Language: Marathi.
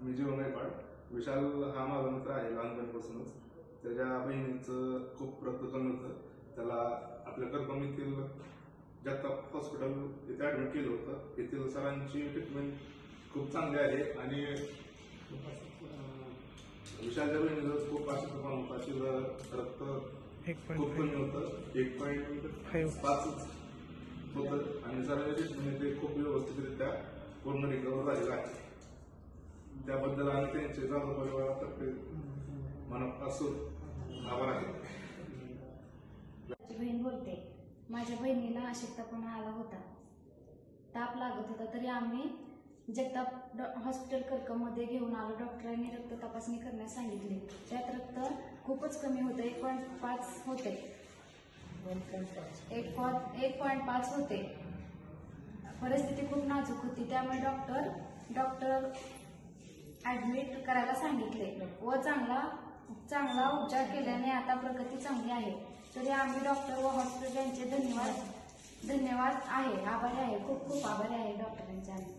मी जीवन गायकवाड. विशाल हा माझा मित्र आहे लहानपणीपासूनच. त्याच्या बहिणीचं खूप रक्त कमी होतं. त्याला आपल्या कर्कम येथील जगताप हॉस्पिटल इथे ॲडमिट केलं होतं. येथील सरांची ट्रीटमेंट खूप चांगली आहे आणि विशालच्या बहिणीचं खूप अशक्तपणा होता. तिचं रक्त खूप कमी होतं, 1.5 होतं आणि सरांच्या ट्रीटमेंट ते खूप व्यवस्थितरित्या पूर्ण रिकवर झालेलं आहे. त्याबद्दल आम्ही त्यांचे जाधव परिवारातर्फे मनापासून आभार आहे. माझी बहीण बोलते. माझ्या बहिणीला अशक्तपणा आला होता, ताप लागत होता, तरी आम्ही जगताप हॉस्पिटल कर्कममध्ये घेऊन आलो. डॉक्टरांनी रक्त तपासणी करण्यास सांगितली. त्यात रक्त खूपच कमी होतं, 1.5 होते. 1.5 होते. परिस्थिती खूप नाजूक होती, त्यामुळे डॉक्टर ॲडमिट करायला सांगितले व चांगला उपचार केल्याने आता प्रगती चांगली आहे. तरी आम्ही डॉक्टर व हॉस्पिटल यांचे धन्यवाद आहे, आभारी आहे, खूप आभारी आहे डॉक्टरांचे आम्ही.